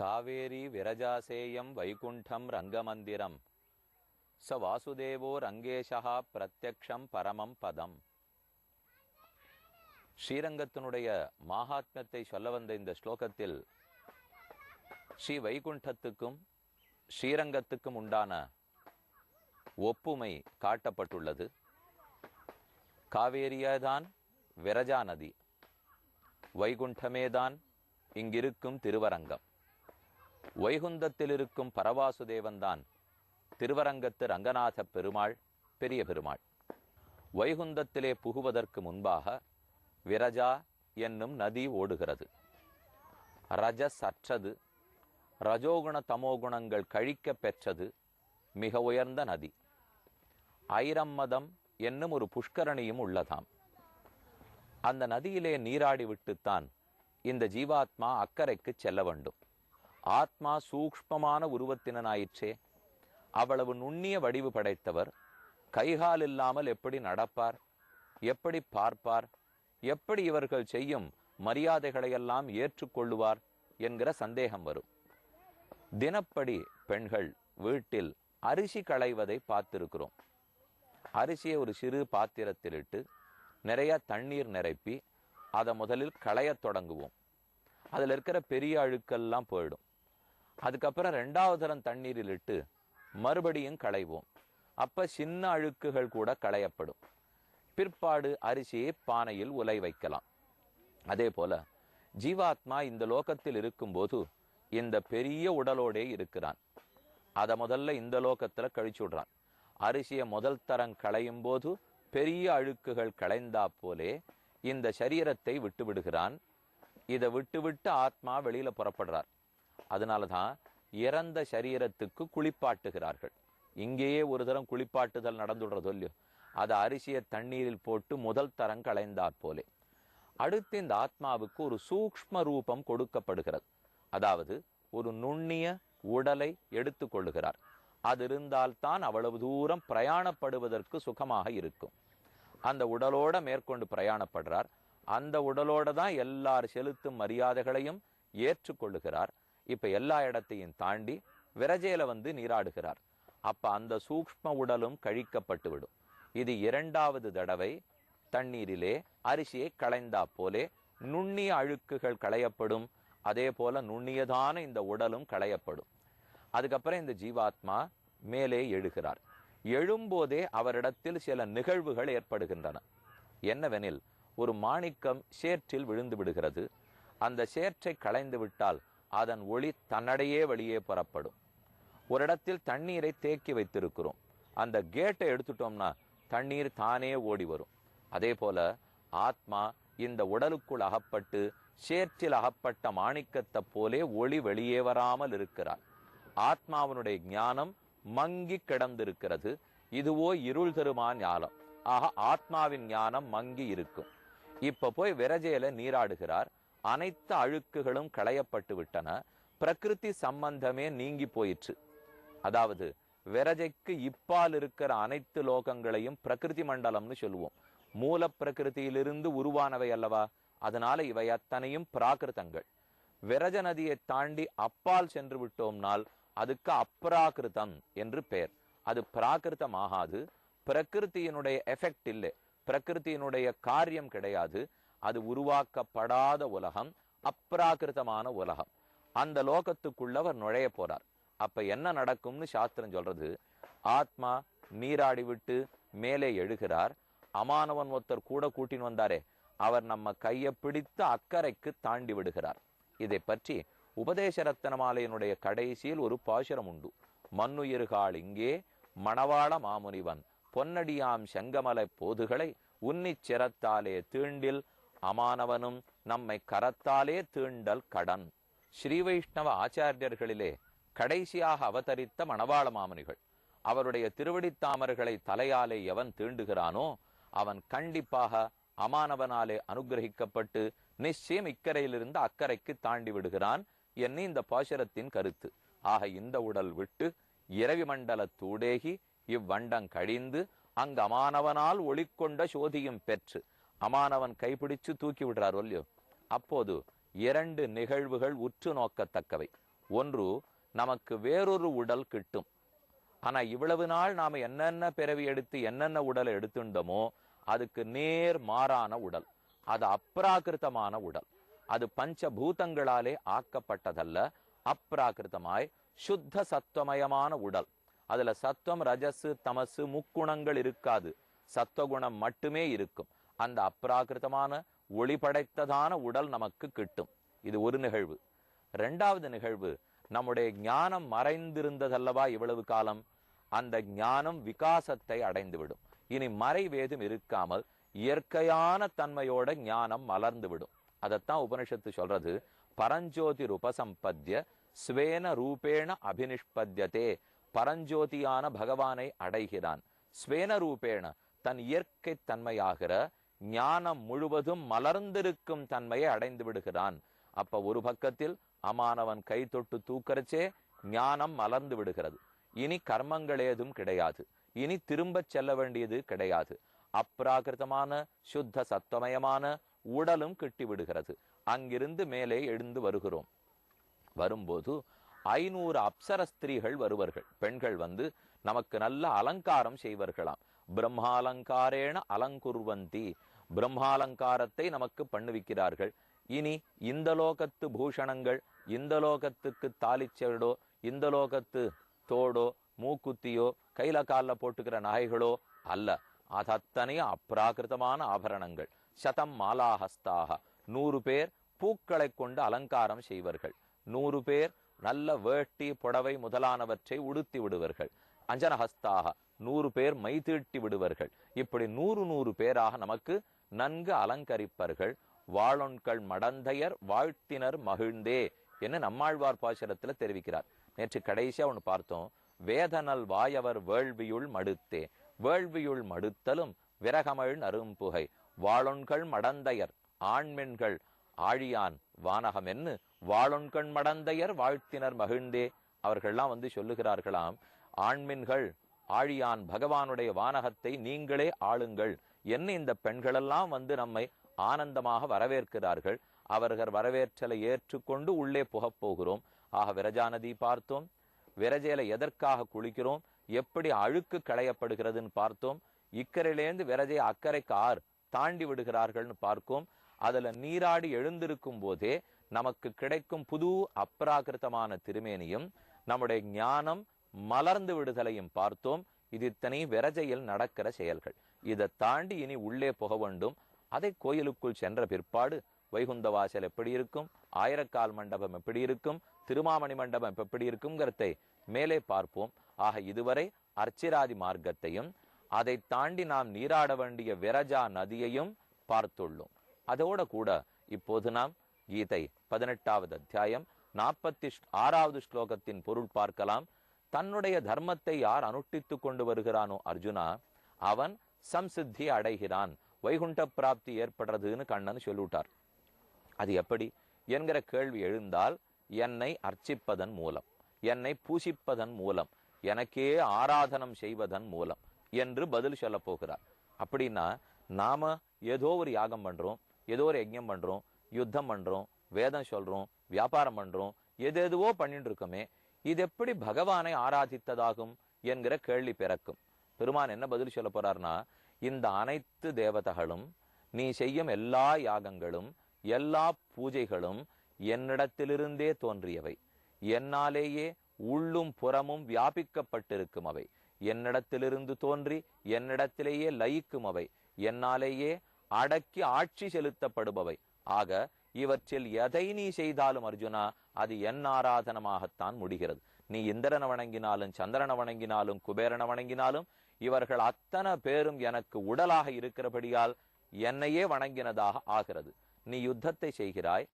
காவேரி விரஜாசேயம் வைகுண்டம் ரங்கமந்திரம் ச வாசுதேவோ ரங்கேஷா பிரத்யக்ஷம் பரமம் பதம். ஸ்ரீரங்கத்தினுடைய மகாத்மியத்தை சொல்ல வந்த இந்த ஸ்லோகத்தில் ஸ்ரீ வைகுண்டத்துக்கும் ஸ்ரீரங்கத்துக்கும் உண்டான ஒப்புமை காட்டப்பட்டுள்ளது. காவேரியதான் விரஜா நதி, வைகுண்டமேதான் இங்கிருக்கும் திருவரங்கம். வைகுந்தத்தில் இருக்கும் பரவாசுதேவன்தான் திருவரங்கத்து ரங்கநாத பெருமாள், பெரிய பெருமாள். வைகுந்தத்திலே புகுவதற்கு முன்பாக விரஜா என்னும் நதி ஓடுகிறது. ரஜஸ் அற்றது, ரஜோகுண தமோகுணங்கள் கழிக்க பெற்றது, மிக உயர்ந்த நதி. ஐரம்மதம் என்னும் ஒரு புஷ்கரணியும் உள்ளதாம். அந்த நதியிலே நீராடி விட்டுத்தான் இந்த ஜீவாத்மா அக்கறைக்கு செல்ல வேண்டும். ஆத்மா சூக்ஷ்மமான உருவத்தினாயிற்றே, அவ்வளவு நுண்ணிய வடிவு படைத்தவர் கைகால் இல்லாமல் எப்படி நடப்பார், எப்படி பார்ப்பார், எப்படி இவர்கள் செய்யும் மரியாதைகளையெல்லாம் ஏற்றுக்கொள்ளுவார் என்கிற சந்தேகம் வரும். தினப்படி பெண்கள் வீட்டில் அரிசி களைவதை பார்த்திருக்கிறோம். அரிசியை ஒரு சிறு பாத்திரத்தில் இட்டு நிறைய தண்ணீர் நிரப்பி அதை முதலில் களையத் தொடங்குவோம். அதில் இருக்கிற பெரிய அழுக்கெல்லாம் போயிடும். அதுக்கப்புறம் 2வது தரம் தண்ணீரில் இட்டு மறுபடியும் களைவோம். அப்ப சின்ன அழுக்குகள் கூட களையப்படும். பிற்பாடு அரிசியை பானையில் உலை வைக்கலாம். அதே போல ஜீவாத்மா இந்த லோகத்தில் இருக்கும்போது இந்த பெரிய உடலோடே இருக்கிறான். அதை முதல்ல இந்த லோகத்துல கழிச்சு விடுறான். அரிசியை முதல் தரம் களையும் போது பெரிய அழுக்குகள் களைந்தா போலே இந்த சரீரத்தை விட்டு விடுகிறான். இதை விட்டு ஆத்மா வெளியில புறப்படுறார். அதனாலதான் இறந்த சரீரத்துக்கு குளிப்பாட்டுகிறார்கள். இங்கேயே ஒரு தரம் குளிப்பாட்டுதல் நடந்துடுறதோ இல்லையோ, அதை அரிசியை தண்ணீரில் போட்டு முதல் தரம் களைந்தாற் போலே. அடுத்து இந்த ஆத்மாவுக்கு ஒரு சூக்ஷ்ம ரூபம் கொடுக்கப்படுகிறது. அதாவது ஒரு நுண்ணிய உடலை எடுத்து கொள்ளுகிறார். அது இருந்தால்தான் அவ்வளவு தூரம் பிரயாணப்படுவதற்கு சுகமாக இருக்கும். அந்த உடலோட மேற்கொண்டு பிரயாணப்படுறார். அந்த உடலோட தான் எல்லார் செலுத்தும் மரியாதைகளையும் ஏற்றுக்கொள்ளுகிறார். இப்ப எல்லா இடத்தையும் தாண்டி விரஜையில வந்து நீராடுகிறார். அப்ப அந்த சூக்ஷ்ம உடலும் கழிக்கப்பட்டு விடும். இது 2வது தடவை தண்ணீரிலே அரிசியை களைந்தா போலே நுண்ணிய அழுக்குகள் களையப்படும். அதே போல நுண்ணியதான இந்த உடலும் களையப்படும். அதுக்கப்புறம் இந்த ஜீவாத்மா மேலே எழுகிறார். எழும்போதே அவரிடத்தில் சில நிகழ்வுகள் ஏற்படுகின்றன. என்னவெனில், ஒரு மாணிக்கம் சேற்றில் விழுந்து விடுகிறது. அந்த சேற்றை களைந்து விட்டால் அதன் ஒளி தன்னடையே வெளியே புறப்படும். ஒரு இடத்தில் தண்ணீரை தேக்கி வைத்திருக்கிறோம். அந்த கேட்டை எடுத்துட்டோம்னா தண்ணீர் தானே ஓடி வரும். அதே போல ஆத்மா இந்த உடலுக்குள் அகப்பட்டு சேற்றில் அகப்பட்ட மாணிக்கத்தை போலே ஒளி வெளியே வராமல் இருக்கிறார். ஆத்மாவனுடைய ஞானம் மங்கி கிடந்திருக்கிறது. இதுவோ இருள் தருமா ஞானம். ஆக ஆத்மாவின் ஞானம் மங்கி இருக்கும். இப்ப போய் விரஜையில நீராடுகிறார். அனைத்து அழுக்குகளும் களையப்பட்டு விட்டன. பிரகிருதி சம்பந்தமே நீங்கி போயிற்று. அதாவது விரஜைக்கு இப்பால் இருக்கிற அனைத்து லோகங்களையும் பிரகிருதி மண்டலம்னு சொல்லுவோம். மூல பிரகிருதியிலிருந்து உருவானவை அல்லவா. அதனால இவை அத்தனையும் பிராகிருதங்கள். விரஜ நதியை தாண்டி அப்பால் சென்று விட்டோம்னால் அதுக்கு அப்ராகிருதம் என்று பெயர். அது பிராகிருதமாகாது. பிரகிருத்தியினுடைய எஃபெக்ட் இல்லை, பிரகிருத்தியினுடைய காரியம் கிடையாது. அது உருவாக்கப்படாத உலகம், அப்ராகிருதமான உலகம். அந்த லோகத்துக்குள்ளவர் நுழைய போறார். அப்ப என்ன நடக்கும்னு சாஸ்திரம் சொல்றது, ஆத்மா நீராடி விட்டு மேலே எழுகிறார். அமானவன் ஒருத்தர் கூட கூட்டின்னு வந்தாரே, அவர் நம்ம கையை பிடித்து அக்கறைக்கு தாண்டி விடுகிறார். இதை பற்றி உபதேச ரத்தனமாலையினுடைய கடைசியில் ஒரு பாசுரம் உண்டு. மண்ணுயிர்காள் இங்கே மணவாள மாமுனிவன் பொன்னடியாம் செங்கமலை போதுகளை உன்னிச் சிரத்தாலே தீண்டில் அமானவனும் நம்மை கரத்தாலே தீண்டல் கடன். ஸ்ரீ வைஷ்ணவ ஆச்சாரியர்களிலே கடைசியாக அவதரித்த மணவாள மாமுனிகள். அவருடைய திருவடித்தாமர்களை தலையாலே எவன் தீண்டுகிறானோ அவன் கண்டிப்பாக அமானவனாலே அனுகிரகிக்கப்பட்டு நிச்சயம் இக்கரையிலிருந்து அக்கறைக்கு தாண்டி விடுகிறான் என்ன இந்த பாசுரத்தின் கருத்து. ஆக இந்த உடல் விட்டு இரவி மண்டலத்தூடேகி இவ்வண்டம் கழிந்து அங்கு அமானவனால் ஒளிக்கொண்ட சோதியும் பெற்று அமானவன் கைப்பிடிச்சு தூக்கி விடுறார் இல்லையோ. அப்போது 2 நிகழ்வுகள் உற்று நோக்கத்தக்கவை. ஒன்று, நமக்கு வேறொரு உடல் கிட்டும். ஆனா இவ்வளவு நாள் நாம என்னென்ன பிறவி எடுத்து என்னென்ன உடலை எடுத்துட்டோமோ அதுக்கு நேர் மாறான உடல். அது அப்ராகிருத்தமான உடல். அது பஞ்சபூதங்களாலே ஆக்கப்பட்டதல்ல. அப்ராகிருத்தமாய் சுத்த சத்துவமயமான உடல். அதுல சத்துவம், ரஜசு, தமசு முக்குணங்கள் இருக்காது. சத்துவகுணம் மட்டுமே இருக்கும். அந்த அப்ராகிருத்தமான ஒளி படைத்ததான உடல் நமக்கு கிட்டும். இது ஒரு நிகழ்வு. இரண்டாவது நிகழ்வு, நம்முடைய ஞானம் மறைந்திருந்ததல்லவா இவ்வளவு காலம், அந்த ஞானம் விகாசத்தை அடைந்துவிடும். இனி மறைவேதும் இருக்காமல் இயற்கையான தன்மையோட ஞானம் மலர்ந்துவிடும். அதைத்தான் உபனிஷத்து சொல்றது, பரஞ்சோதி உபசம்பத்ய ஸ்வேன ரூபேண அபினிஷ்பத்யதே. பரஞ்சோதியான பகவானை அடைகிறான். ஸ்வேன ரூபேண தன் இயற்கை தன்மையாகிற ஞானம் முழுவதும் மலர்ந்திருக்கும் தன்மையை அடைந்து விடுகிறான். அப்ப ஒரு பக்கத்தில் அமானவன் கை தொட்டு தூக்கறச்சே ஞானம் மலர்ந்து விடுகிறது. இனி கர்மங்கள் ஏதும் கிடையாது. இனி திரும்ப செல்ல வேண்டியது கிடையாது. அப்ராகிருதமான சுத்த சத்துவமயமான உடலும் கிட்டி விடுகிறது. அங்கிருந்து மேலே எழுந்து வருகிறோம். வரும்போது 500 அப்சர ஸ்திரீகள் வருவார்கள். பெண்கள் வந்து நமக்கு நல்ல அலங்காரம் செய்வார்களாம். பிரம்மாலங்காரேன அலங்குர்வந்தி. பிரம்மாலங்காரத்தை நமக்கு பண்ணுவிக்கிறார்கள். இனி இந்த லோகத்து பூஷணங்கள், இந்த லோகத்துக்கு தாலிச்செடோ, இந்த லோகத்து தோடோ, மூக்குத்தியோ, கையில காலில் போட்டுக்கிற நகைகளோ அல்ல. அதத்தனையும் அப்ராகிருதமான ஆபரணங்கள். சதம் மாலாஹஸ்தாக. 100 பேர் பூக்களை கொண்டு அலங்காரம் செய்வார்கள். 100 பேர் நல்ல வேட்டி புடவை முதலானவற்றை உடுத்தி விடுவார்கள். அஞ்சனஹஸ்தாக. 100 பேர் மை தீட்டி விடுவார்கள். இப்படி 100 பேராக நமக்கு நன்கு அலங்கரிப்பார்கள். வாழொன்கள் மடந்தையர் வாழ்த்தினர் மகிழ்ந்தே என்று நம்மாழ்வார் பாசுரத்துல தெரிவிக்கிறார். நேற்று கடைசியா ஒன்று பார்த்தோம். வேதனல் வாயவர் வேள்வியுள் மடுத்தே. வேள்வியுள் மடுத்தலும் விரகமழ் நறும்புகை. வாழொன்கள் மடந்தையர் ஆண்மென்கள் ஆழியான் வானகம் என்று வாழொன்கண் மடந்தையர் வாழ்த்தினர் மகிழ்ந்தே. அவர்கள்லாம் வந்து சொல்லுகிறார்களாம், ஆண்மின்கள் ஆழியான் பகவானுடைய வானகத்தை நீங்களே ஆளுங்கள் என்ன. இந்த பெண்களெல்லாம் வந்து நம்மை ஆனந்தமாக வரவேற்கிறார்கள். அவர்கள் வரவேற்றலை ஏற்றுக்கொண்டு உள்ளே புகப் போகிறோம். ஆக விரஜா நதி பார்த்தோம். விரஜையில எதற்காக குளிக்கிறோம், எப்படி அழுக்கு களையப்படுகிறதுன்னு பார்த்தோம். இக்கரையிலேருந்து விரஜையை அக்கறைக்கு ஆர் தாண்டி விடுகிறார்கள்னு பார்க்கும். அதுல நீராடி எழுந்திருக்கும் போதே நமக்கு கிடைக்கும் புது அப்ராகிருத்தமான திருமேனியும் நம்முடைய ஞானம் மலர்ந்து விடுதலையும் பார்த்தோம். இது இத்தனை விரஜையில் நடக்கிற செயல்கள். இதை தாண்டி இனி உள்ளே போக வேண்டும். அதை கோயிலுக்குள் சென்ற பிற்பாடு வைகுந்த வாசல் எப்படி இருக்கும், ஆயிரக்கால் மண்டபம் எப்படி இருக்கும், திருமாமணி மண்டபம் எப்படி இருக்கும்ங்கிறதை மேலே பார்ப்போம். ஆக இதுவரை அர்ச்சிராதி மார்க்கத்தையும் அதை தாண்டி நாம் நீராட வேண்டிய விரஜா நதியையும் பார்த்துள்ளோம். அதோட கூட இப்போது நாம் கீதை 18வது அத்தியாயம் 46வது ஸ்லோகத்தின் பொருள் பார்க்கலாம். தன்னுடைய தர்மத்தை யார் அனுஷ்டித்து கொண்டு வருகிறானோ அர்ஜுனா, அவன் சம்சித்தி அடைகிறான், வைகுண்ட பிராப்தி ஏற்படுறதுன்னு கண்ணன் சொல்லிவிட்டார். அது எப்படி என்கிற கேள்வி எழுந்தால், என்னை அர்ச்சிப்பதன் மூலம், என்னை பூசிப்பதன் மூலம், எனக்கே ஆராதனம் செய்வதன் மூலம் என்று பதில் சொல்ல போகிறார். அப்படின்னா நாம ஏதோ ஒரு யாகம் பண்றோம், ஏதோ ஒரு யஜ்ஞம் பண்றோம், யுத்தம் பண்றோம், வேதம் சொல்றோம், வியாபாரம் பண்றோம், எதுவோ பண்ணிட்டு இருக்கோமே, இது எப்படி பகவானை ஆராதித்ததாகும் என்கிற கேள்வி பிறக்கும். பெருமான் என்ன பதில் சொல்ல போறார்னா, இந்த அனைத்து தேவதைகளும், நீ செய்யும் எல்லா யாகங்களும், எல்லா பூஜைகளும் என்னிடத்திலிருந்தே தோன்றியவை. என்னாலேயே உள்ளும் புறமும் வியாபிக்கப்பட்டிருக்கும் அவை. என்னிடத்திலிருந்து தோன்றி என்னிடத்திலேயே லயிக்கும் அவை. என்னாலேயே அடக்கி ஆட்சி செலுத்தப்படுபவை. ஆக இவற்றில் எதை நீ செய்தாலும் அர்ஜுனா, அது என் ஆராதனமாகத்தான் முடிகிறது. நீ இந்திரனை வணங்கினாலும், சந்திரனை வணங்கினாலும், குபேரனை வணங்கினாலும், இவர்கள் அத்தனை பேரும் எனக்கு உடலாக இருக்கிறபடியால் என்னையே வணங்கினதாக ஆகிறது. நீ யுத்தத்தை செய்கிறாய்,